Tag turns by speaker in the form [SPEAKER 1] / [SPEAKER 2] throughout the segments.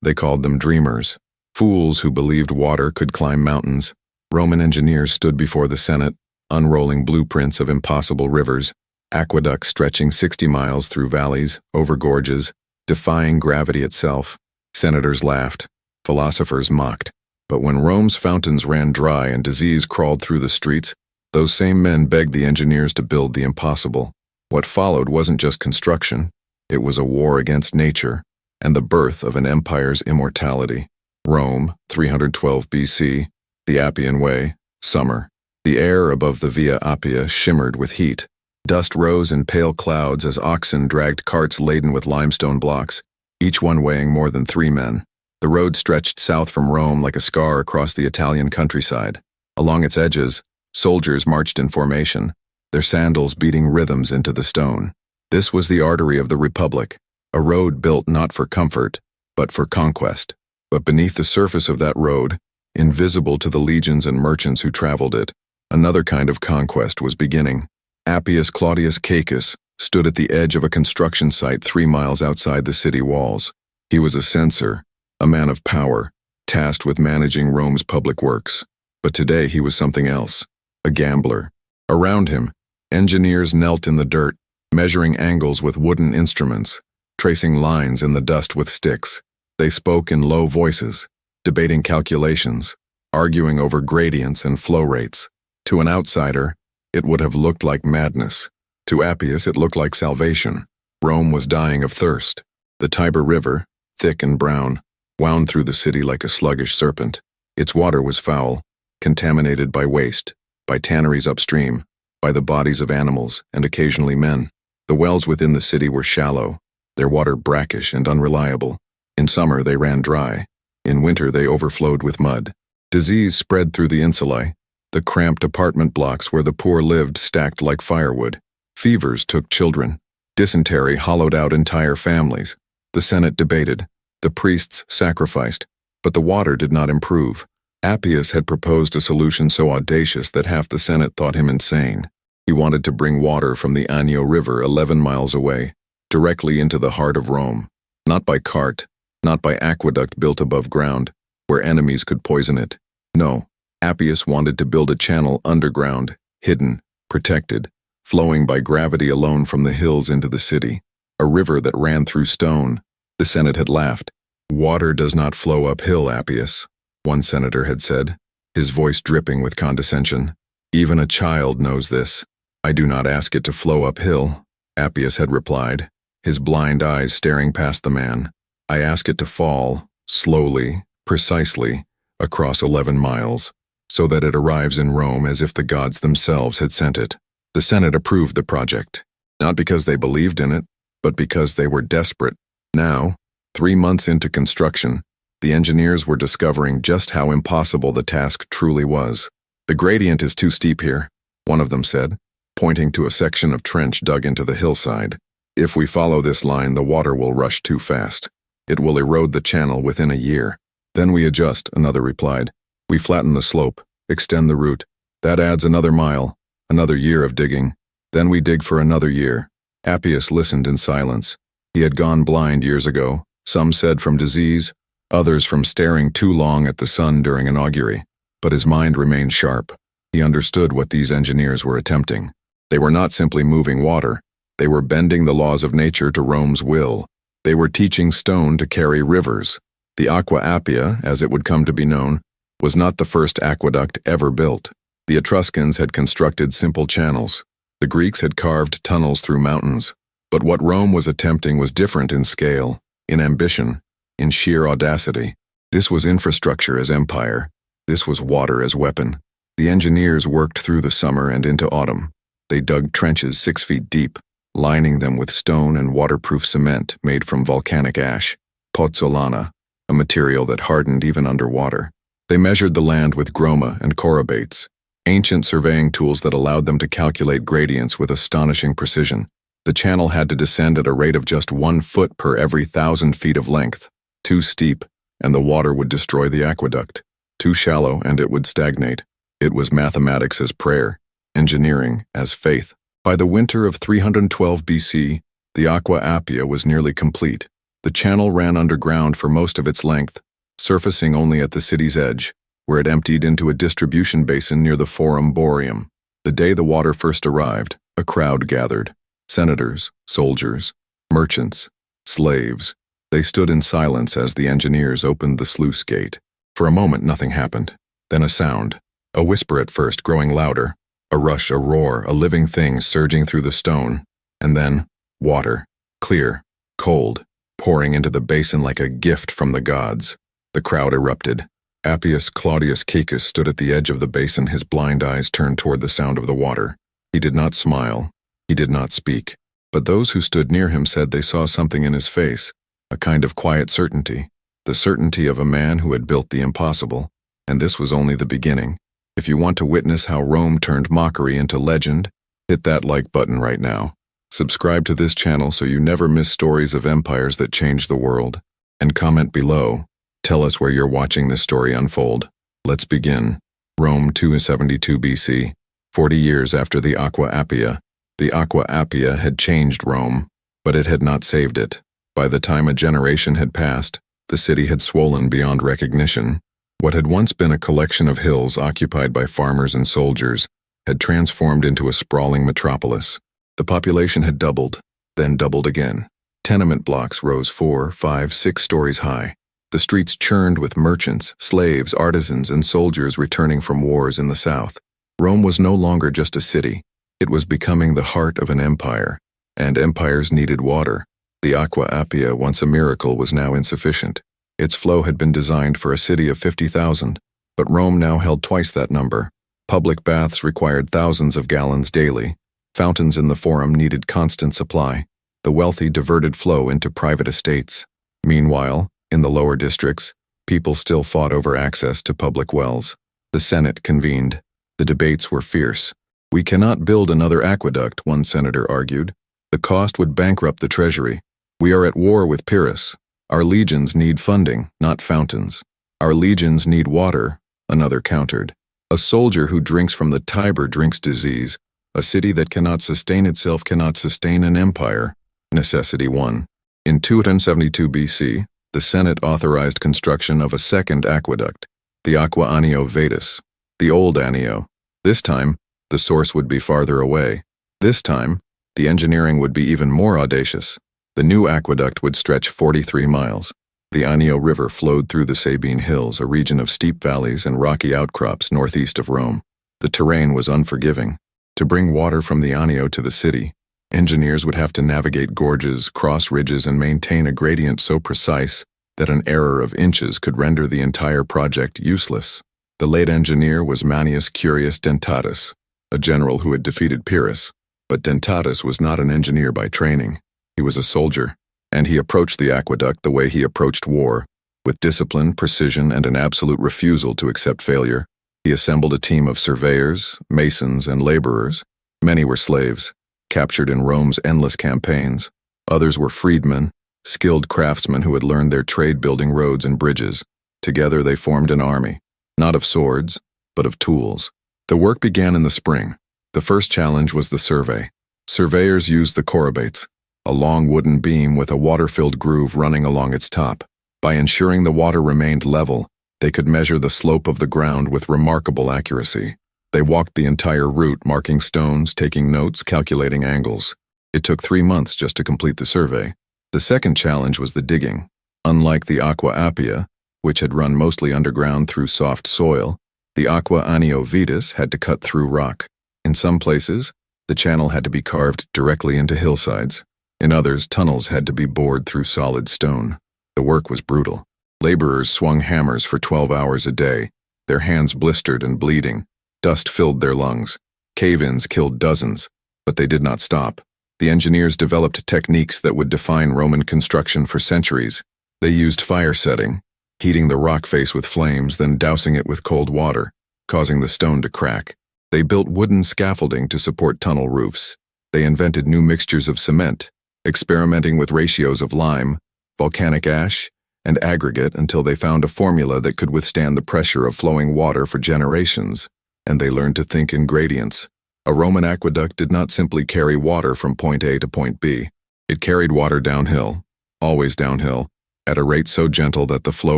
[SPEAKER 1] They called them dreamers, fools who believed water could climb mountains. Roman engineers stood before the Senate, unrolling blueprints of impossible rivers, aqueducts stretching 60 miles through valleys, over gorges, defying gravity itself. Senators laughed, philosophers mocked. But when Rome's fountains ran dry and disease crawled through the streets, those same men begged the engineers to build the impossible. What followed wasn't just construction, it was a war against nature, and the birth of an empire's immortality. Rome, 312 BC, the Appian Way, summer. The air above the Via Appia shimmered with heat. Dust rose in pale clouds as oxen dragged carts laden with limestone blocks, each one weighing more than 3 men. The road stretched south from Rome like a scar across the Italian countryside. Along its edges, soldiers marched in formation, their sandals beating rhythms into the stone. This was the artery of the Republic, a road built not for comfort, but for conquest. But beneath the surface of that road, invisible to the legions and merchants who traveled it, another kind of conquest was beginning. Appius Claudius Caecus stood at the edge of a construction site 3 miles outside the city walls. He was a censor, a man of power, tasked with managing Rome's public works. But today he was something else, a gambler. Around him, engineers knelt in the dirt, measuring angles with wooden instruments, tracing lines in the dust with sticks. They spoke in low voices, debating calculations, arguing over gradients and flow rates. To an outsider, it would have looked like madness. To Appius, it looked like salvation. Rome was dying of thirst. The Tiber River, thick and brown, wound through the city like a sluggish serpent. Its water was foul, contaminated by waste, by tanneries upstream, by the bodies of animals and occasionally men. The wells within the city were shallow, their water brackish and unreliable. In summer they ran dry. In winter they overflowed with mud. Disease spread through the insulae, the cramped apartment blocks where the poor lived stacked like firewood. Fevers took children. Dysentery hollowed out entire families. The Senate debated. The priests sacrificed, but the water did not improve. Appius had proposed a solution so audacious that half the Senate thought him insane. He wanted to bring water from the Anio River 11 miles away, directly into the heart of Rome. Not by cart, not by aqueduct built above ground, where enemies could poison it. No, Appius wanted to build a channel underground, hidden, protected, flowing by gravity alone from the hills into the city. A river that ran through stone. The Senate had laughed. "Water does not flow uphill, Appius," one senator had said, his voice dripping with condescension. "Even a child knows this. I do not ask it to flow uphill," Appius had replied, his blind eyes staring past the man. "I ask it to fall, slowly, precisely, across 11 miles, so that it arrives in Rome as if the gods themselves had sent it." The Senate approved the project, not because they believed in it, but because they were desperate. Now, 3 months into construction, the engineers were discovering just how impossible the task truly was. "The gradient is too steep here," one of them said, pointing to a section of trench dug into the hillside. "If we follow this line, the water will rush too fast. It will erode the channel within a year." "Then we adjust," another replied. "We flatten the slope, extend the route. That adds another mile, another year of digging. Then we dig for another year." Appius listened in silence. He had gone blind years ago, some said from disease, others from staring too long at the sun during an augury. But his mind remained sharp. He understood what these engineers were attempting. They were not simply moving water. They were bending the laws of nature to Rome's will. They were teaching stone to carry rivers. The Aqua Appia, as it would come to be known, was not the first aqueduct ever built. The Etruscans had constructed simple channels. The Greeks had carved tunnels through mountains. But what Rome was attempting was different in scale, in ambition, in sheer audacity. This was infrastructure as empire. This was water as weapon. The engineers worked through the summer and into autumn. They dug trenches 6 feet deep, lining them with stone and waterproof cement made from volcanic ash, pozzolana, a material that hardened even underwater. They measured the land with groma and chorobates, ancient surveying tools that allowed them to calculate gradients with astonishing precision. The channel had to descend at a rate of just 1 foot per every 1,000 feet of length. Too steep, and the water would destroy the aqueduct. Too shallow, and it would stagnate. It was mathematics as prayer, engineering as faith. By the winter of 312 BC, the Aqua Appia was nearly complete. The channel ran underground for most of its length, surfacing only at the city's edge, where it emptied into a distribution basin near the Forum Boarium. The day the water first arrived, a crowd gathered. Senators, soldiers, merchants, slaves. They stood in silence as the engineers opened the sluice gate. For a moment nothing happened. Then a sound, a whisper at first, growing louder, a rush, a roar, a living thing surging through the stone, and then water, clear, cold, pouring into the basin like a gift from the gods. The crowd erupted. Appius Claudius Caecus stood at the edge of the basin, his blind eyes turned toward the sound of the water. He did not smile. He did not speak. But those who stood near him said they saw something in his face, a kind of quiet certainty, the certainty of a man who had built the impossible. And this was only the beginning. If you want to witness how Rome turned mockery into legend, hit that like button right now. Subscribe to this channel so you never miss stories of empires that changed the world. And comment below. Tell us where you're watching this story unfold. Let's begin. Rome 272 BC, 40 years after the Aqua Appia. The Aqua Appia had changed Rome, but it had not saved it. By the time a generation had passed, the city had swollen beyond recognition. What had once been a collection of hills occupied by farmers and soldiers had transformed into a sprawling metropolis. The population had doubled, then doubled again. Tenement blocks rose 4, 5, 6 stories high. The streets churned with merchants, slaves, artisans, and soldiers returning from wars in the south. Rome was no longer just a city. It was becoming the heart of an empire, and empires needed water. The Aqua Appia, once a miracle, was now insufficient. Its flow had been designed for a city of 50,000, but Rome now held twice that number. Public baths required thousands of gallons daily. Fountains in the Forum needed constant supply. The wealthy diverted flow into private estates. Meanwhile, in the lower districts, people still fought over access to public wells. The Senate convened. The debates were fierce. "We cannot build another aqueduct," one senator argued. "The cost would bankrupt the treasury. We are at war with Pyrrhus. Our legions need funding, not fountains. Our legions need water," another countered. "A soldier who drinks from the Tiber drinks disease. A city that cannot sustain itself cannot sustain an empire." Necessity won. In 272 BC, the Senate authorized construction of a second aqueduct, the Aqua Anio Vetus, the old Anio. This time, the source would be farther away. This time, the engineering would be even more audacious. The new aqueduct would stretch 43 miles. The Anio River flowed through the Sabine Hills, a region of steep valleys and rocky outcrops northeast of Rome. The terrain was unforgiving. To bring water from the Anio to the city, engineers would have to navigate gorges, cross ridges, and maintain a gradient so precise that an error of inches could render the entire project useless. The late engineer was Manius Curius Dentatus, a general who had defeated Pyrrhus. But Dentatus was not an engineer by training. He was a soldier, and he approached the aqueduct the way he approached war, with discipline, precision, and an absolute refusal to accept failure. He assembled a team of surveyors, masons, and laborers. Many were slaves, captured in Rome's endless campaigns. Others were freedmen, skilled craftsmen who had learned their trade building roads and bridges. Together they formed an army, not of swords, but of tools. The work began in the spring. The first challenge was the survey. Surveyors used the chorobates, a long wooden beam with a water-filled groove running along its top. By ensuring the water remained level, they could measure the slope of the ground with remarkable accuracy. They walked the entire route, marking stones, taking notes, calculating angles. It took 3 months just to complete the survey. The second challenge was the digging. Unlike the Aqua Appia, which had run mostly underground through soft soil, the Aqua Anio Vetus had to cut through rock. In some places, the channel had to be carved directly into hillsides. In others, tunnels had to be bored through solid stone. The work was brutal. Laborers swung hammers for 12 hours a day, their hands blistered and bleeding. Dust filled their lungs. Cave-ins killed dozens, but they did not stop. The engineers developed techniques that would define Roman construction for centuries. They used fire setting, heating the rock face with flames, then dousing it with cold water, causing the stone to crack. They built wooden scaffolding to support tunnel roofs. They invented new mixtures of cement, experimenting with ratios of lime, volcanic ash, and aggregate until they found a formula that could withstand the pressure of flowing water for generations. And they learned to think in gradients. A Roman aqueduct did not simply carry water from point A to point B. It carried water downhill. always downhill, at a rate so gentle that the flow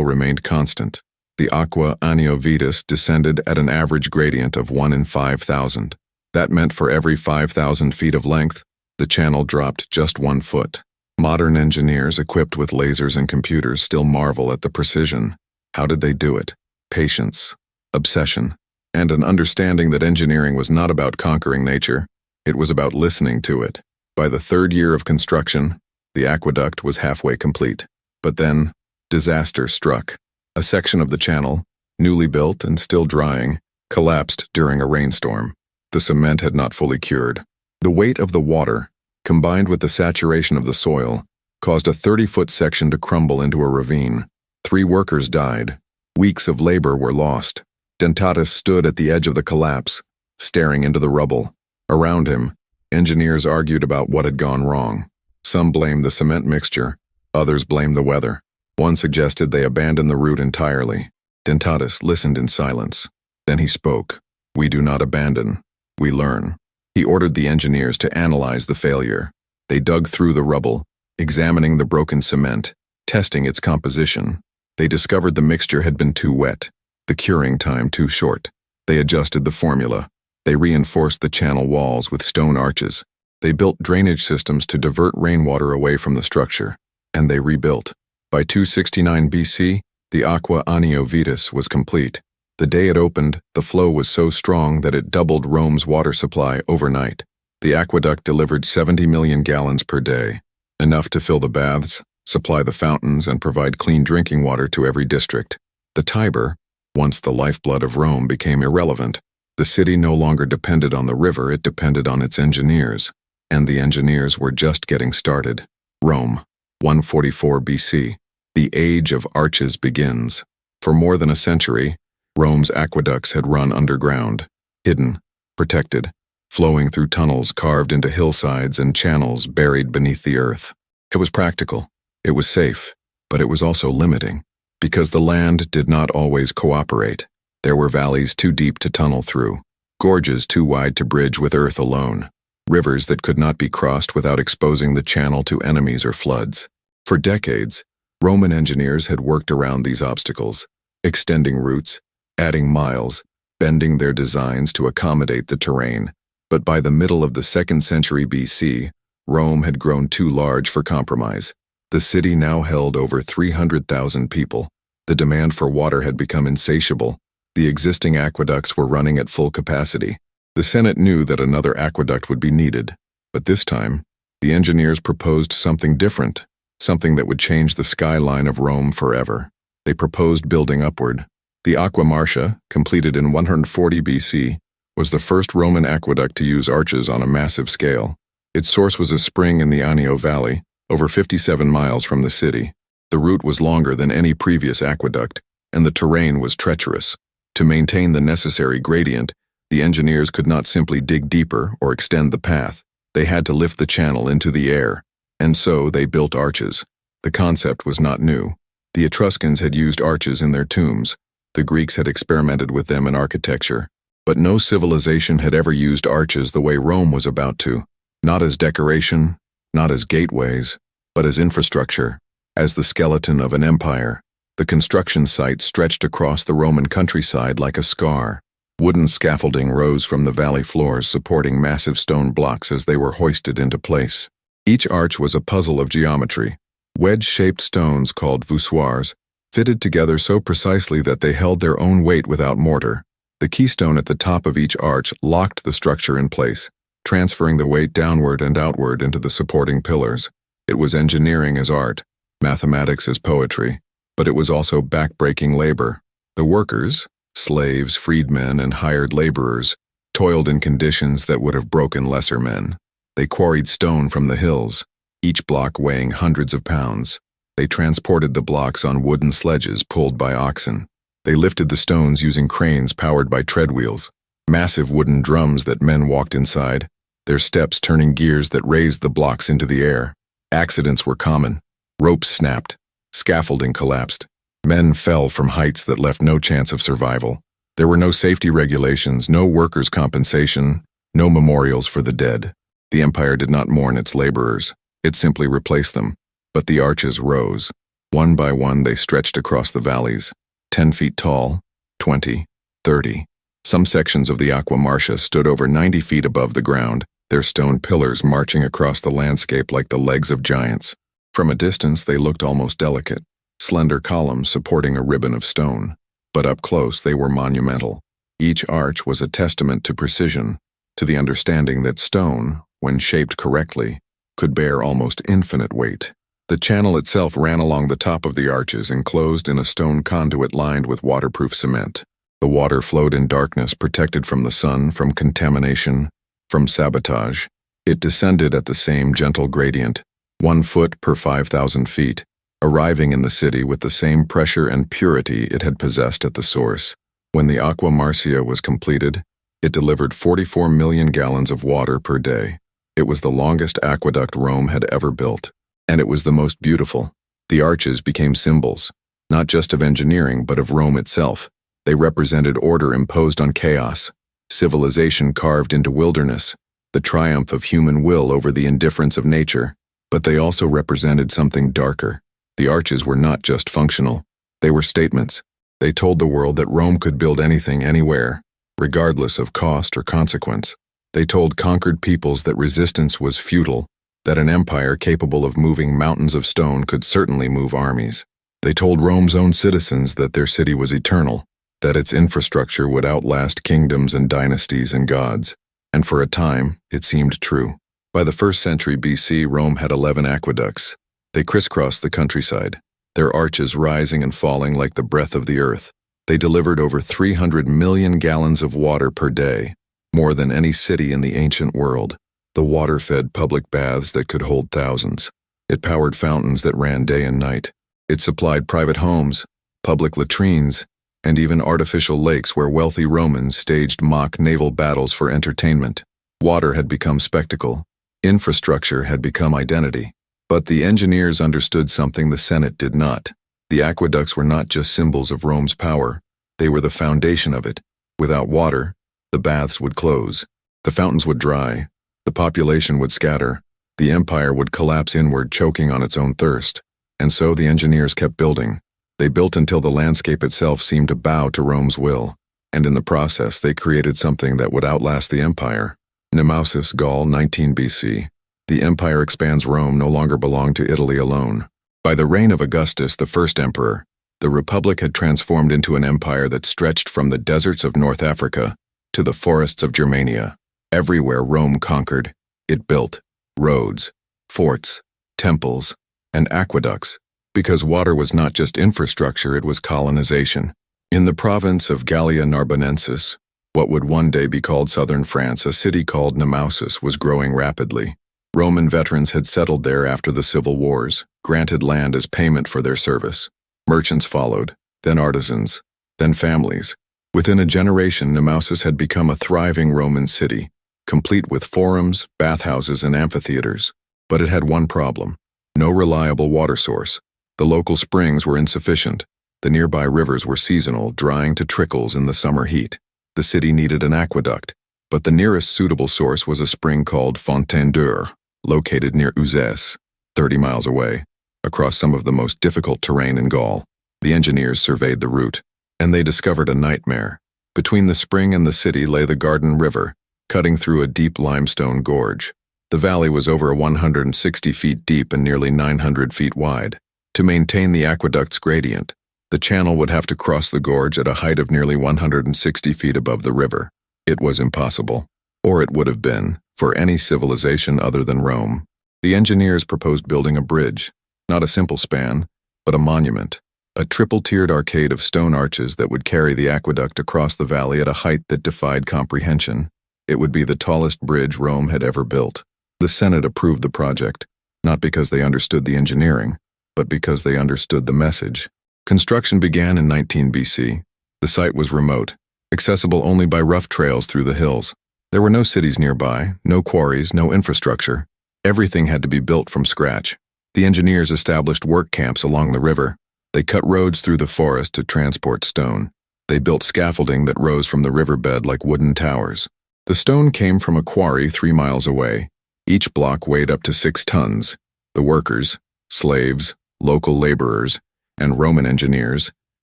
[SPEAKER 1] remained constant. The aqua anio vitis descended at an average gradient of 1 in 5,000. That meant for every 5,000 feet of length, the channel dropped just 1 foot. Modern engineers equipped with lasers and computers still marvel at the precision. How did they do it? Patience, obsession, and an understanding that engineering was not about conquering nature, it was about listening to it. By the 3rd year of construction, the aqueduct was halfway complete. But then, disaster struck. A section of the channel, newly built and still drying, collapsed during a rainstorm. The cement had not fully cured. The weight of the water, combined with the saturation of the soil, caused a 30-foot section to crumble into a ravine. 3 workers died. Weeks of labor were lost. Dentatus stood at the edge of the collapse, staring into the rubble. Around him, engineers argued about what had gone wrong. Some blamed the cement mixture, others blamed the weather. One suggested they abandon the route entirely. Dentatus listened in silence. Then he spoke. "We do not abandon. We learn." He ordered the engineers to analyze the failure. They dug through the rubble, examining the broken cement, testing its composition. They discovered the mixture had been too wet, the curing time too short. They adjusted the formula. They reinforced the channel walls with stone arches. They built drainage systems to divert rainwater away from the structure. And they rebuilt. By 269 BC, the Aqua Anio Vitis was complete. The day it opened, the flow was so strong that it doubled Rome's water supply overnight. The aqueduct delivered 70 million gallons per day, enough to fill the baths, supply the fountains, and provide clean drinking water to every district. The Tiber, once the lifeblood of Rome, became irrelevant. The city no longer depended on the river, it depended on its engineers. And the engineers were just getting started. Rome, 144 BC. The Age of Arches begins. For more than a century, Rome's aqueducts had run underground, hidden, protected, flowing through tunnels carved into hillsides and channels buried beneath the earth. It was practical, it was safe, but it was also limiting, because the land did not always cooperate. There were valleys too deep to tunnel through, gorges too wide to bridge with earth alone, rivers that could not be crossed without exposing the channel to enemies or floods. For decades, Roman engineers had worked around these obstacles, extending routes, adding miles, bending their designs to accommodate the terrain. But by the middle of the 2nd century BC, Rome had grown too large for compromise. The city now held over 300,000 people. The demand for water had become insatiable. The existing aqueducts were running at full capacity. The Senate knew that another aqueduct would be needed. But this time, the engineers proposed something different, something that would change the skyline of Rome forever. They proposed building upward. The Aqua Marcia, completed in 140 BC, was the first Roman aqueduct to use arches on a massive scale. Its source was a spring in the Anio Valley, over 57 miles from the city. The route was longer than any previous aqueduct, and the terrain was treacherous. To maintain the necessary gradient, the engineers could not simply dig deeper or extend the path. They had to lift the channel into the air, and so they built arches. The concept was not new. The Etruscans had used arches in their tombs. The Greeks had experimented with them in architecture. But no civilization had ever used arches the way Rome was about to. Not as decoration, not as gateways, but as infrastructure, as the skeleton of an empire. The construction site stretched across the Roman countryside like a scar. Wooden scaffolding rose from the valley floors, supporting massive stone blocks as they were hoisted into place. Each arch was a puzzle of geometry. Wedge-shaped stones called voussoirs, fitted together so precisely that they held their own weight without mortar. The keystone at the top of each arch locked the structure in place, transferring the weight downward and outward into the supporting pillars. It was engineering as art, mathematics as poetry, but it was also back-breaking labor. The workers, slaves, freedmen, and hired laborers, toiled in conditions that would have broken lesser men. They quarried stone from the hills, each block weighing hundreds of pounds. They transported the blocks on wooden sledges pulled by oxen. They lifted the stones using cranes powered by treadwheels, massive wooden drums that men walked inside, their steps turning gears that raised the blocks into the air. Accidents were common. Ropes snapped. Scaffolding collapsed. Men fell from heights that left no chance of survival. There were no safety regulations, no workers' compensation, no memorials for the dead. The empire did not mourn its laborers. It simply replaced them. But the arches rose. One by one they stretched across the valleys, 10 feet tall, 20, 30. Some sections of the Aqua Marcia stood over 90 feet above the ground, their stone pillars marching across the landscape like the legs of giants. From a distance they looked almost delicate, slender columns supporting a ribbon of stone. But up close they were monumental. Each arch was a testament to precision, to the understanding that stone, when shaped correctly, could bear almost infinite weight. The channel itself ran along the top of the arches enclosed in a stone conduit lined with waterproof cement. The water flowed in darkness, protected from the sun, from contamination, from sabotage. It descended at the same gentle gradient, 1 foot per 5,000 feet, arriving in the city with the same pressure and purity it had possessed at the source. When the Aqua Marcia was completed, it delivered 44 million gallons of water per day. It was the longest aqueduct Rome had ever built, and it was the most beautiful. The arches became symbols, not just of engineering but of Rome itself. They represented order imposed on chaos, civilization carved into wilderness, the triumph of human will over the indifference of nature. But they also represented something darker. The arches were not just functional. They were statements. They told the world that Rome could build anything anywhere, regardless of cost or consequence. They told conquered peoples that resistance was futile, that an empire capable of moving mountains of stone could certainly move armies. They told Rome's own citizens that their city was eternal, that its infrastructure would outlast kingdoms and dynasties and gods. And for a time, it seemed true. By the 1st century BC, Rome had 11 aqueducts. They crisscrossed the countryside, their arches rising and falling like the breath of the earth. They delivered over 300 million gallons of water per day, more than any city in the ancient world. The water fed public baths that could hold thousands. It powered fountains that ran day and night. It supplied private homes, public latrines, and even artificial lakes where wealthy Romans staged mock naval battles for entertainment. Water had become spectacle. Infrastructure had become identity. But the engineers understood something the Senate did not. The aqueducts were not just symbols of Rome's power. They were the foundation of it. Without water, the baths would close. The fountains would dry. The population would scatter. The empire would collapse inward, choking on its own thirst. And so the engineers kept building. They built until the landscape itself seemed to bow to Rome's will. And in the process, they created something that would outlast the empire. Nemausus, Gaul, 19 BC. The empire expands. Rome no longer belonged to Italy alone. By the reign of Augustus, the first emperor, the Republic had transformed into an empire that stretched from the deserts of North Africa to the forests of Germania. Everywhere Rome conquered, it built roads, forts, temples, and aqueducts. Because water was not just infrastructure, it was colonization. In the province of Gallia Narbonensis, what would one day be called southern France, a city called Nemausus was growing rapidly. Roman veterans had settled there after the civil wars, granted land as payment for their service. Merchants followed, then artisans, then families. Within a generation, Nemausus had become a thriving Roman city, complete with forums, bathhouses, and amphitheaters. But it had one problem: no reliable water source. The local springs were insufficient. The nearby rivers were seasonal, drying to trickles in the summer heat. The city needed an aqueduct, but the nearest suitable source was a spring called Fontaine d'Ur, located near Uzès, 30 miles away, across some of the most difficult terrain in Gaul. The engineers surveyed the route, and they discovered a nightmare. Between the spring and the city lay the Garden River, cutting through a deep limestone gorge. The valley was over 160 feet deep and nearly 900 feet wide. To maintain the aqueduct's gradient, the channel would have to cross the gorge at a height of nearly 160 feet above the river. It was impossible, or it would have been, for any civilization other than Rome. The engineers proposed building a bridge, not a simple span, but a monument, a triple-tiered arcade of stone arches that would carry the aqueduct across the valley at a height that defied comprehension. It would be the tallest bridge Rome had ever built. The Senate approved the project, not because they understood the engineering, but because they understood the message. Construction began in 19 BC. The site was remote, accessible only by rough trails through the hills. There were no cities nearby, no quarries, no infrastructure. Everything had to be built from scratch. The engineers established work camps along the river. They cut roads through the forest to transport stone. They built scaffolding that rose from the riverbed like wooden towers. The stone came from a quarry 3 miles away. Each block weighed up to 6 tons. The workers, slaves, local laborers, and Roman engineers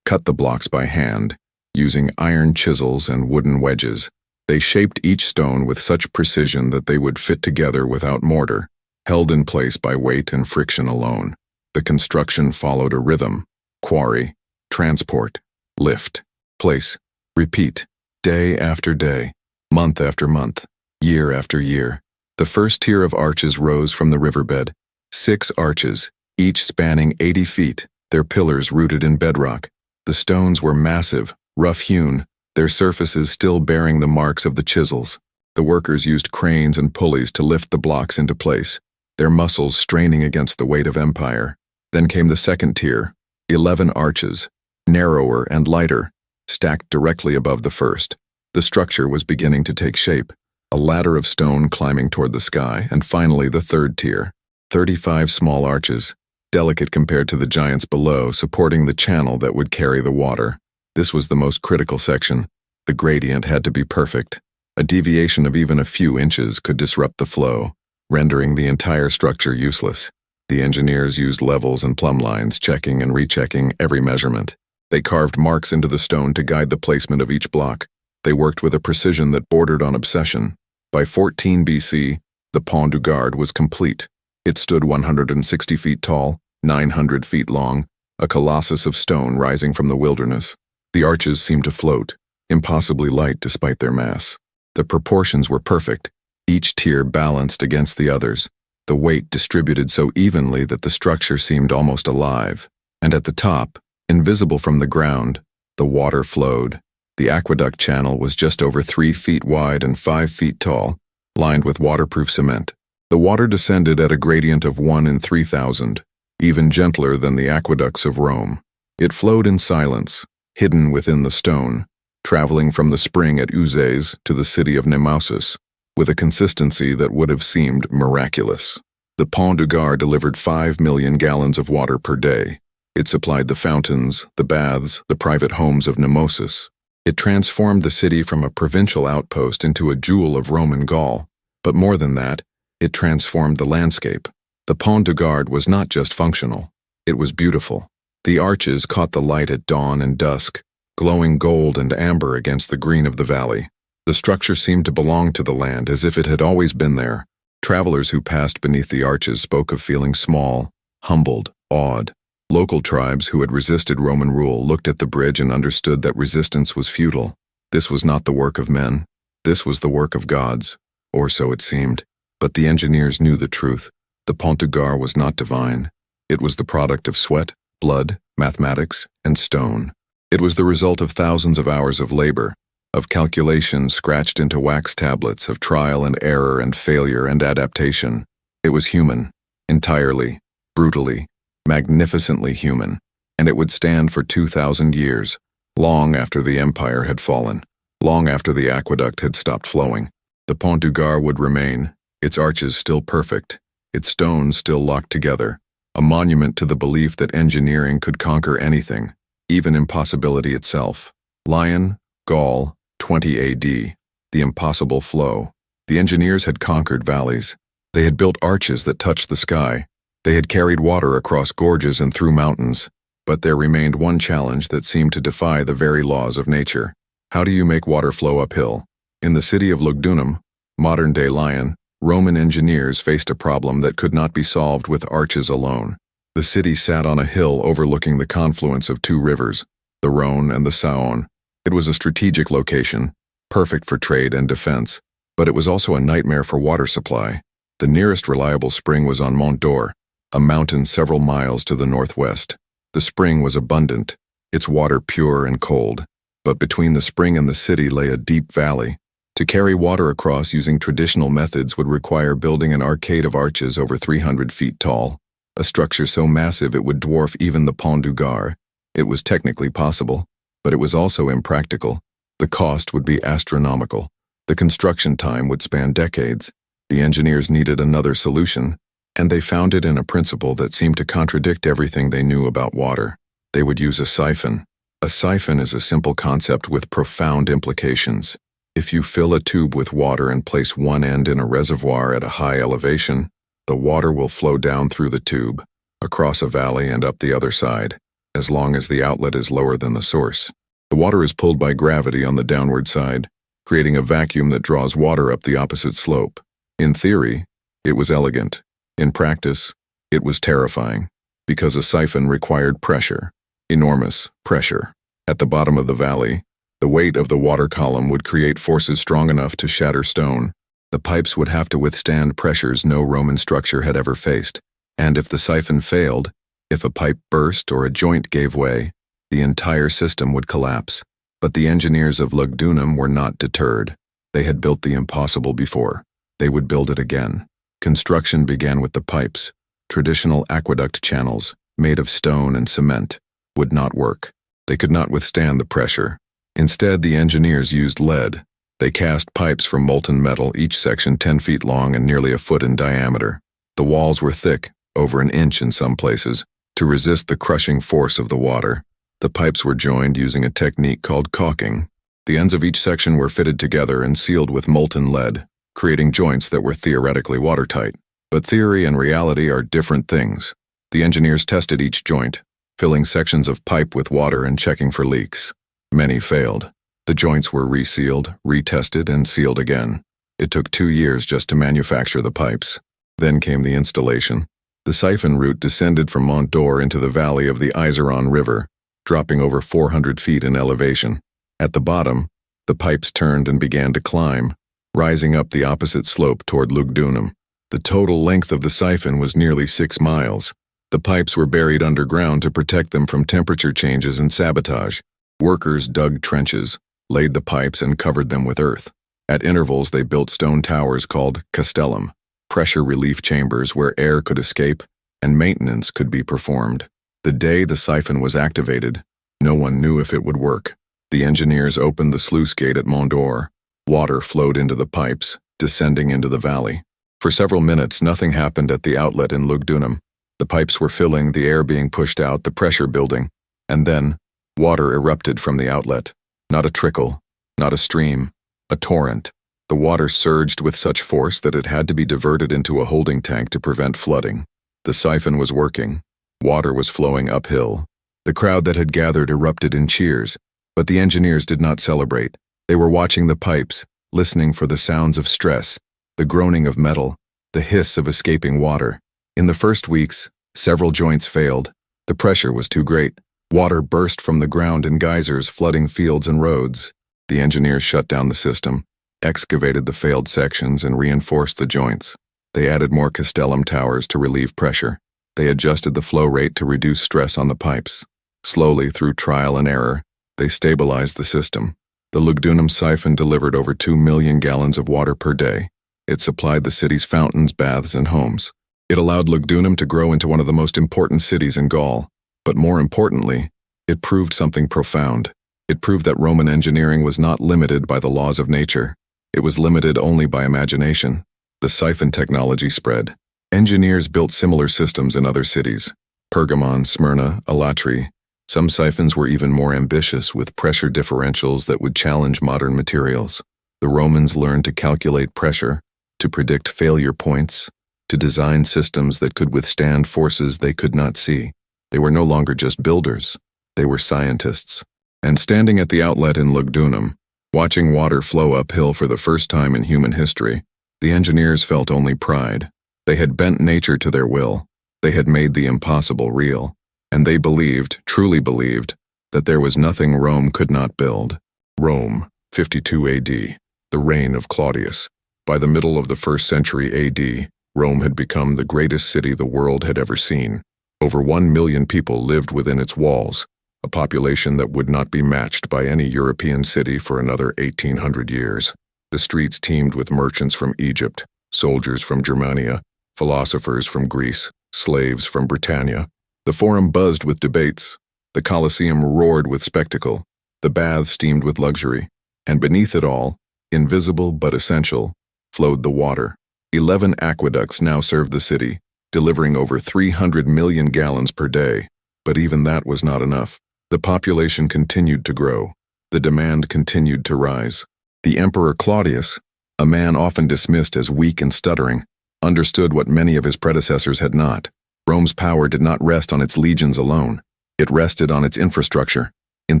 [SPEAKER 1] cut the blocks by hand, using iron chisels and wooden wedges. They shaped each stone with such precision that they would fit together without mortar, held in place by weight and friction alone. The construction followed a rhythm: quarry, transport, lift, place, repeat, day after day, month after month, year after year. The first tier of arches rose from the riverbed, 6 arches, each spanning 80 feet, their pillars rooted in bedrock. The stones were massive, rough-hewn, their surfaces still bearing the marks of the chisels. The workers used cranes and pulleys to lift the blocks into place, their muscles straining against the weight of empire. Then came the second tier, 11 arches, narrower and lighter, stacked directly above the first. The structure was beginning to take shape, a ladder of stone climbing toward the sky, and finally the third tier, 35 small arches, delicate compared to the giants below, supporting the channel that would carry the water. This was the most critical section. The gradient had to be perfect. A deviation of even a few inches could disrupt the flow, rendering the entire structure useless. The engineers used levels and plumb lines, checking and rechecking every measurement. They carved marks into the stone to guide the placement of each block. They worked with a precision that bordered on obsession. By 14 BC, the Pont du Gard was complete. It stood 160 feet tall, 900 feet long, a colossus of stone rising from the wilderness. The arches seemed to float, impossibly light despite their mass. The proportions were perfect, each tier balanced against the others, the weight distributed so evenly that the structure seemed almost alive. And at the top, invisible from the ground, the water flowed. The aqueduct channel was just over 3 feet wide and 5 feet tall, lined with waterproof cement. The water descended at a gradient of 1 in 3,000, even gentler than the aqueducts of Rome. It flowed in silence, hidden within the stone, traveling from the spring at Uzes to the city of Nemausus, with a consistency that would have seemed miraculous. The Pont du Gard delivered 5 million gallons of water per day. It supplied the fountains, the baths, the private homes of Nemausus. It transformed the city from a provincial outpost into a jewel of Roman Gaul. But more than that, it transformed the landscape. The Pont du Gard was not just functional, it was beautiful. The arches caught the light at dawn and dusk, glowing gold and amber against the green of the valley. The structure seemed to belong to the land, as if it had always been there. Travelers who passed beneath the arches spoke of feeling small, humbled, awed. Local tribes who had resisted Roman rule looked at the bridge and understood that resistance was futile. This was not the work of men. This was the work of gods, or so it seemed. But the engineers knew the truth. The Pont du Gard was not divine. It was the product of sweat, blood, mathematics, and stone. It was the result of thousands of hours of labor, of calculations scratched into wax tablets, of trial and error and failure and adaptation. It was human, entirely, brutally, magnificently human, and it would stand for 2,000 years, long after the empire had fallen, long after the aqueduct had stopped flowing. The Pont du Gard would remain, its arches still perfect, its stones still locked together, a monument to the belief that engineering could conquer anything, even impossibility itself. Lyon, Gaul, 20 AD, the impossible flow. The engineers had conquered valleys. They had built arches that touched the sky. They had carried water across gorges and through mountains. But there remained one challenge that seemed to defy the very laws of nature. How do you make water flow uphill? In the city of Lugdunum, modern-day Lyon, Roman engineers faced a problem that could not be solved with arches alone. The city sat on a hill overlooking the confluence of 2 rivers, the Rhone and the Saône. It was a strategic location, perfect for trade and defense, but it was also a nightmare for water supply. The nearest reliable spring was on Mont d'Or, a mountain several miles to the northwest. The spring was abundant, its water pure and cold, but between the spring and the city lay a deep valley. To carry water across using traditional methods would require building an arcade of arches over 300 feet tall, a structure so massive it would dwarf even the Pont du Gard. It was technically possible, but it was also impractical. The cost would be astronomical. The construction time would span decades. The engineers needed another solution, and they found it in a principle that seemed to contradict everything they knew about water. They would use a siphon. A siphon is a simple concept with profound implications. If you fill a tube with water and place one end in a reservoir at a high elevation, the water will flow down through the tube. across a valley and up the other side, as long as the outlet is lower than the source. The water is pulled by gravity on the downward side, creating a vacuum that draws water up the opposite slope. In theory, it was elegant. In practice, it was terrifying, because a siphon required pressure, enormous pressure. At the bottom of the valley, the weight of the water column would create forces strong enough to shatter stone. The pipes would have to withstand pressures no Roman structure had ever faced, and if the siphon failed, if a pipe burst or a joint gave way, the entire system would collapse. But the engineers of Lugdunum were not deterred. They had built the impossible before. They would build it again. Construction began with the pipes. Traditional aqueduct channels, made of stone and cement, would not work. They could not withstand the pressure. Instead, the engineers used lead. They cast pipes from molten metal, each section 10 feet long and nearly a foot in diameter. The walls were thick, over an inch in some places, to resist the crushing force of the water. The pipes were joined using a technique called caulking. The ends of each section were fitted together and sealed with molten lead, creating joints that were theoretically watertight. But theory and reality are different things. The engineers tested each joint, filling sections of pipe with water and checking for leaks. Many failed. The joints were resealed, retested, and sealed again. It took 2 years just to manufacture the pipes. Then came the installation. The siphon route descended from Mont d'Or into the valley of the Iseron River, dropping over 400 feet in elevation. At the bottom, the pipes turned and began to climb, rising up the opposite slope toward Lugdunum. The total length of the siphon was nearly 6 miles. The pipes were buried underground to protect them from temperature changes and sabotage. Workers dug trenches, laid the pipes, and covered them with earth. At intervals, they built stone towers called castellum, pressure relief chambers where air could escape and maintenance could be performed. The day the siphon was activated, no one knew if it would work. The engineers opened the sluice gate at Mont d'Or. Water flowed into the pipes, descending into the valley. For several minutes, nothing happened at the outlet in Lugdunum. The pipes were filling, the air being pushed out, the pressure building. And then, water erupted from the outlet. Not a trickle, not a stream, a torrent. The water surged with such force that it had to be diverted into a holding tank to prevent flooding. The siphon was working. Water was flowing uphill. The crowd that had gathered erupted in cheers, but the engineers did not celebrate. They were watching the pipes, listening for the sounds of stress, the groaning of metal, the hiss of escaping water. In the first weeks, several joints failed. The pressure was too great. Water burst from the ground in geysers, flooding fields and roads. The engineers shut down the system, excavated the failed sections, and reinforced the joints. They added more castellum towers to relieve pressure. They adjusted the flow rate to reduce stress on the pipes. Slowly, through trial and error, they stabilized the system. The Lugdunum siphon delivered over 2 million gallons of water per day. It supplied the city's fountains, baths, and homes. It allowed Lugdunum to grow into one of the most important cities in Gaul. But more importantly, it proved something profound. It proved that Roman engineering was not limited by the laws of nature. It was limited only by imagination. The siphon technology spread. Engineers built similar systems in other cities: Pergamon, Smyrna, Alatri. Some siphons were even more ambitious, with pressure differentials that would challenge modern materials. The Romans learned to calculate pressure, to predict failure points, to design systems that could withstand forces they could not see. They were no longer just builders, they were scientists. And standing at the outlet in Lugdunum, watching water flow uphill for the first time in human history, the engineers felt only pride. They had bent nature to their will. They had made the impossible real. And they believed, truly believed, that there was nothing Rome could not build. Rome, 52 AD, the reign of Claudius. By the middle of the 1st century AD, Rome had become the greatest city the world had ever seen. Over 1 million people lived within its walls, a population that would not be matched by any European city for another 1800 years. The streets teemed with merchants from Egypt, soldiers from Germania, philosophers from Greece, slaves from Britannia. The forum buzzed with debates. The Colosseum roared with spectacle. The baths steamed with luxury. And beneath it all, invisible but essential, flowed the water. 11 aqueducts now served the city, delivering over 300 million gallons per day. But even that was not enough. The population continued to grow. The demand continued to rise. The Emperor Claudius, a man often dismissed as weak and stuttering, understood what many of his predecessors had not. Rome's power did not rest on its legions alone. It rested on its infrastructure. In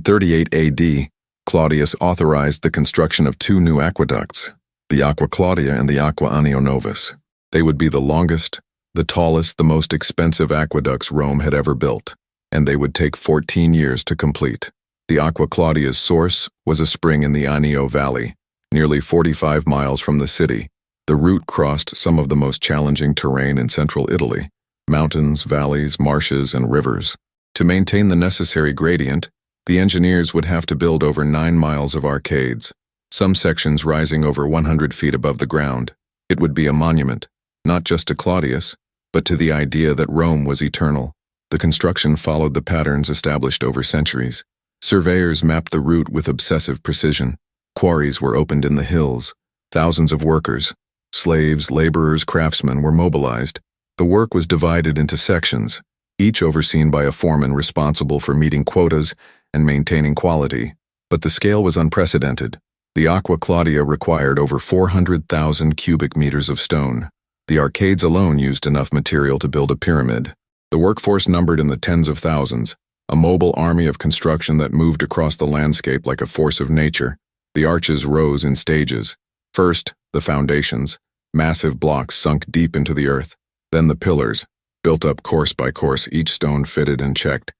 [SPEAKER 1] 38 AD, Claudius authorized the construction of two new aqueducts, the Aqua Claudia and the Aqua Anio Novus. They would be the longest, the tallest, the most expensive aqueducts Rome had ever built, and they would take 14 years to complete. The Aqua Claudia's source was a spring in the Anio Valley, nearly 45 miles from the city. The route crossed some of the most challenging terrain in central Italy: mountains, valleys, marshes, and rivers. To maintain the necessary gradient, the engineers would have to build over 9 miles of arcades, some sections rising over 100 feet above the ground. It would be a monument, not just to Claudius, but to the idea that Rome was eternal. The construction followed the patterns established over centuries. Surveyors mapped the route with obsessive precision. Quarries were opened in the hills. Thousands of workers, slaves, laborers, craftsmen were mobilized. The work was divided into sections, each overseen by a foreman responsible for meeting quotas and maintaining quality. But the scale was unprecedented. The Aqua Claudia required over 400,000 cubic meters of stone. The arcades alone used enough material to build a pyramid. The workforce numbered in the tens of thousands, a mobile army of construction that moved across the landscape like a force of nature. The arches rose in stages. First, the foundations, massive blocks sunk deep into the earth. Then the pillars, built up course by course, each stone fitted and checked.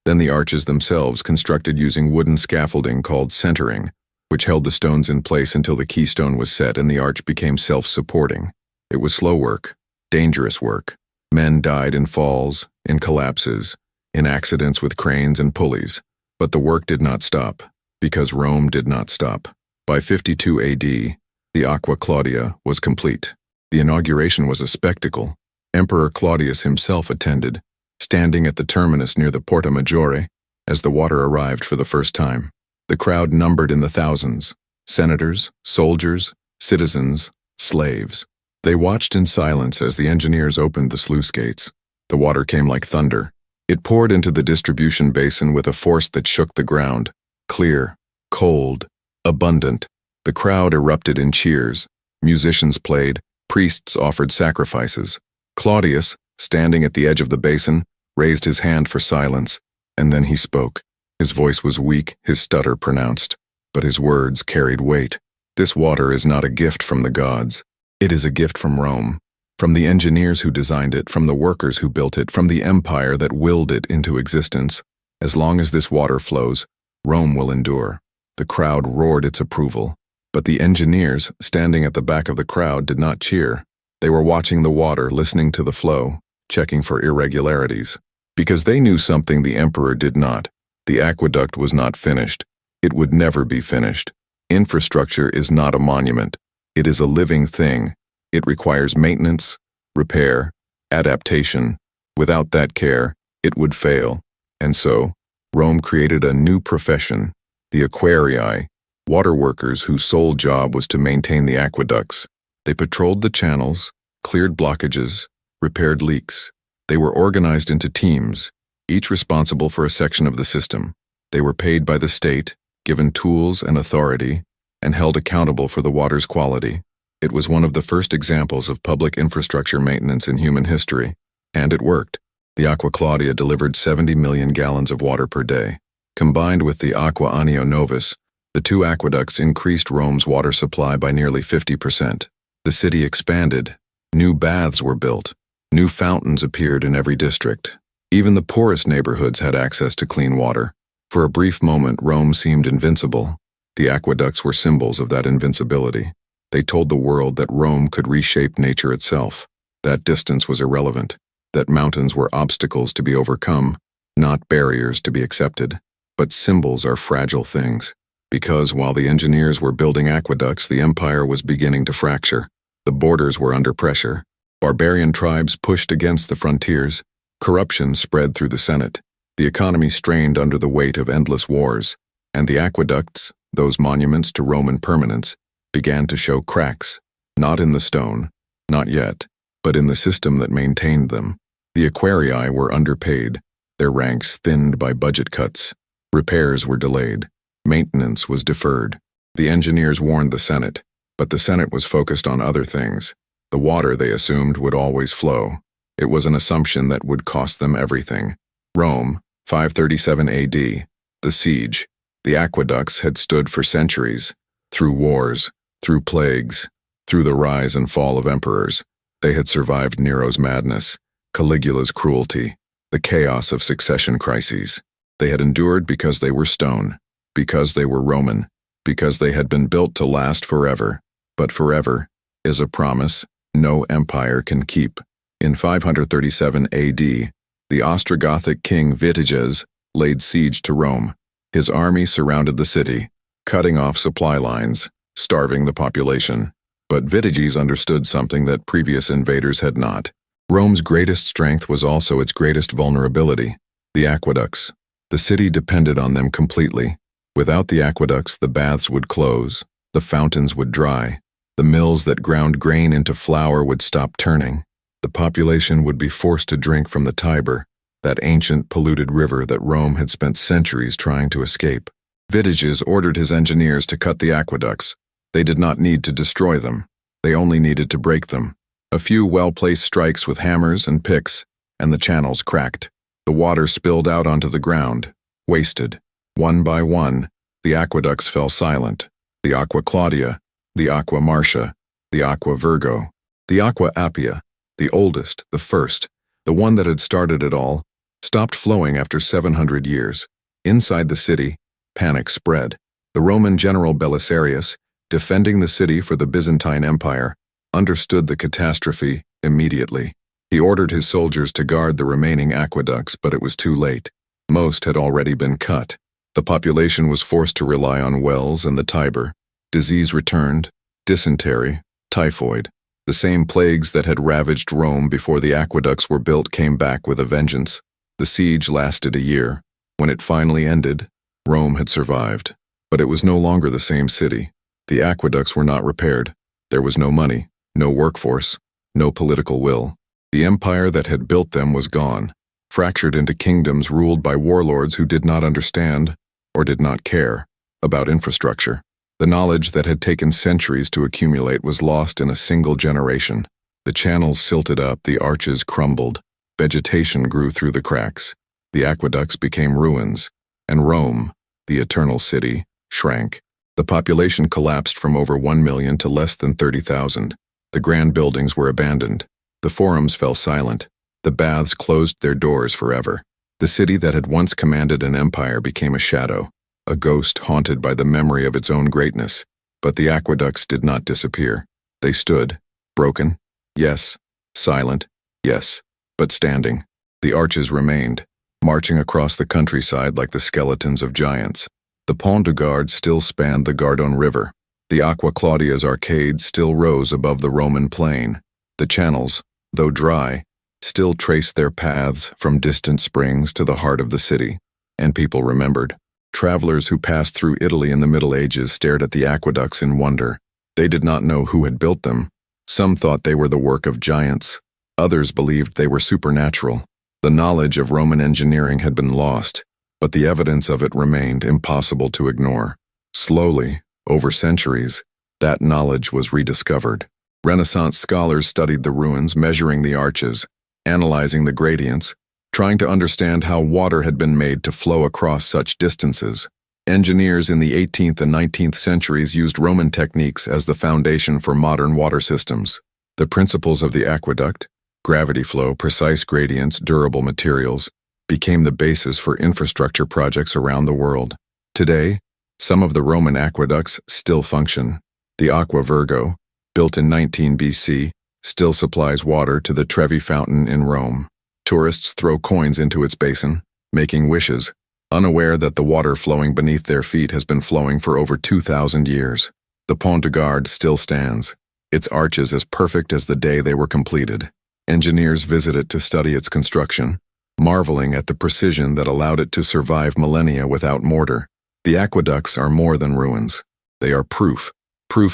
[SPEAKER 1] Then the arches themselves, constructed using wooden scaffolding called centering, which held the stones in place until the keystone was set and the arch became self-supporting. It was slow work, dangerous work. Men died in falls, in collapses, in accidents with cranes and pulleys. But the work did not stop, because Rome did not stop. By 52 AD, the Aqua Claudia was complete. The inauguration was a spectacle. Emperor Claudius himself attended, standing at the terminus near the Porta Maggiore as the water arrived for the first time. The crowd numbered in the thousands: senators, soldiers, citizens, slaves. They watched in silence as the engineers opened the sluice gates. The water came like thunder. It poured into the distribution basin with a force that shook the ground. Clear, cold, abundant. The crowd erupted in cheers. Musicians played, priests offered sacrifices. Claudius, standing at the edge of the basin, raised his hand for silence, and then he spoke. His voice was weak, his stutter pronounced, but his words carried weight. This water is not a gift from the gods. It is a gift from Rome, from the engineers who designed it, from the workers who built it, from the empire that willed it into existence. As long as this water flows, Rome will endure. The crowd roared its approval, but the engineers, standing at the back of the crowd, did not cheer. They were watching the water, listening to the flow, checking for irregularities. Because they knew something the emperor did not. The aqueduct was not finished. It would never be finished. Infrastructure is not a monument. It is a living thing. It requires maintenance, repair, adaptation. Without that care, it would fail. And so, Rome created a new profession, the aquarii, water workers whose sole job was to maintain the aqueducts. They patrolled the channels, cleared blockages, repaired leaks. They were organized into teams, each responsible for a section of the system. They were paid by the state, given tools and authority, and held accountable for the water's quality. It was one of the first examples of public infrastructure maintenance in human history, and it worked. The Aqua Claudia delivered 70 million gallons of water per day. Combined with the Aqua Anio Novus, the two aqueducts increased Rome's water supply by nearly 50%. The city expanded. New baths were built. New fountains appeared in every district. Even the poorest neighborhoods had access to clean water. For a brief moment, Rome seemed invincible. The aqueducts were symbols of that invincibility. They told the world that Rome could reshape nature itself. That distance was irrelevant. That mountains were obstacles to be overcome, not barriers to be accepted. But symbols are fragile things. Because while the engineers were building aqueducts, the empire was beginning to fracture. The borders were under pressure. Barbarian tribes pushed against the frontiers. Corruption spread through the Senate. The economy strained under the weight of endless wars. And the aqueducts, those monuments to Roman permanence, began to show cracks, not in the stone, not yet, but in the system that maintained them. The aquarii were underpaid, their ranks thinned by budget cuts. Repairs were delayed. Maintenance was deferred. The engineers warned the Senate, but the Senate was focused on other things. The water, they assumed, would always flow. It was an assumption that would cost them everything. Rome, 537 AD. The siege. The aqueducts had stood for centuries. Through wars, through plagues, through the rise and fall of emperors, they had survived Nero's madness, Caligula's cruelty, the chaos of succession crises. They had endured because they were stone, because they were Roman, because they had been built to last forever. But forever is a promise no empire can keep. In 537 AD, the Ostrogothic king Vitiges laid siege to Rome. His army surrounded the city, cutting off supply lines, starving the population. But Vitiges understood something that previous invaders had not. Rome's greatest strength was also its greatest vulnerability: the aqueducts. The city depended on them completely. Without the aqueducts, the baths would close, the fountains would dry, the mills that ground grain into flour would stop turning. The population would be forced to drink from the Tiber, that ancient polluted river that Rome had spent centuries trying to escape. Vitiges ordered his engineers to cut the aqueducts. They did not need to destroy them. They only needed to break them. A few well-placed strikes with hammers and picks, and the channels cracked. The water spilled out onto the ground, wasted. One by one, the aqueducts fell silent. The Aqua Claudia, the Aqua Marcia, the Aqua Virgo, the Aqua Appia, the oldest, the first, the one that had started it all, stopped flowing after 700 years. Inside the city, panic spread. The Roman general Belisarius, defending the city for the Byzantine Empire, understood the catastrophe immediately. He ordered his soldiers to guard the remaining aqueducts, but it was too late. Most had already been cut. The population was forced to rely on wells and the Tiber. Disease returned: dysentery, typhoid. The same plagues that had ravaged Rome before the aqueducts were built came back with a vengeance. The siege lasted a year. When it finally ended, Rome had survived. But it was no longer the same city. The aqueducts were not repaired. There was no money, no workforce, no political will. The empire that had built them was gone, fractured into kingdoms ruled by warlords who did not understand, or did not care, about infrastructure. The knowledge that had taken centuries to accumulate was lost in a single generation. The channels silted up, the arches crumbled, vegetation grew through the cracks, the aqueducts became ruins, and Rome, the eternal city, shrank. The population collapsed from over 1 million to less than 30,000. The grand buildings were abandoned. The forums fell silent. The baths closed their doors forever. The city that had once commanded an empire became a shadow, a ghost haunted by the memory of its own greatness. But the aqueducts did not disappear. They stood, broken, yes, silent, yes, but standing. The arches remained, marching across the countryside like the skeletons of giants. The Pont du Gard still spanned the Gardon River. The Aqua Claudia's arcades still rose above the Roman plain. The channels, though dry, still traced their paths from distant springs to the heart of the city. And people remembered. Travelers who passed through Italy in the Middle Ages stared at the aqueducts in wonder. They did not know who had built them. Some thought they were the work of giants. Others believed they were supernatural. The knowledge of Roman engineering had been lost, but the evidence of it remained impossible to ignore. Slowly, over centuries, that knowledge was rediscovered. Renaissance scholars studied the ruins, measuring the arches, analyzing the gradients, trying to understand how water had been made to flow across such distances. Engineers in the 18th and 19th centuries used Roman techniques as the foundation for modern water systems. The principles of the aqueduct, gravity flow, precise gradients, durable materials, became the basis for infrastructure projects around the world. Today, some of the Roman aqueducts still function. The Aqua Virgo, built in 19 BC, still supplies water to the Trevi Fountain in Rome. Tourists throw coins into its basin, making wishes, unaware that the water flowing beneath their feet has been flowing for over 2,000 years. The Pont du Gard still stands, its arches as perfect as the day they were completed. Engineers visit it to study its construction, marveling at the precision that allowed it to survive millennia without mortar. The aqueducts are more than ruins. They are proof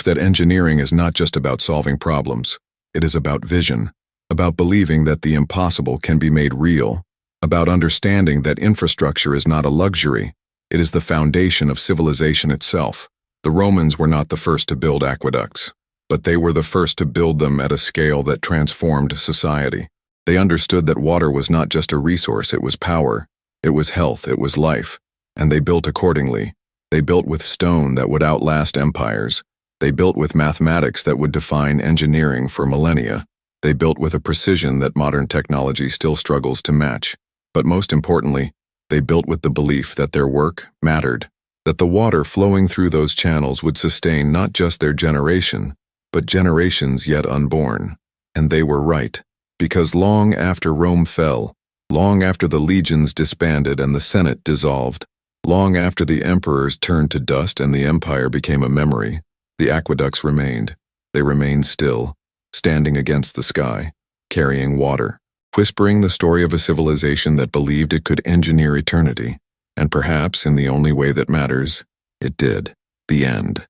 [SPEAKER 1] that engineering is not just about solving problems. It is about vision, about believing that the impossible can be made real, about understanding that infrastructure is not a luxury. It is the foundation of civilization itself. The Romans were not the first to build aqueducts, but they were the first to build them at a scale that transformed society. They understood that water was not just a resource, it was power, it was health, it was life, and they built accordingly. They built with stone that would outlast empires. They built with mathematics that would define engineering for millennia. They built with a precision that modern technology still struggles to match. But most importantly, they built with the belief that their work mattered, that the water flowing through those channels would sustain not just their generation, but generations yet unborn. And they were right, because long after Rome fell, long after the legions disbanded and the Senate dissolved, long after the emperors turned to dust and the empire became a memory, the aqueducts remained. They remained still, standing against the sky, carrying water, whispering the story of a civilization that believed it could engineer eternity. And perhaps, in the only way that matters, it did. The end.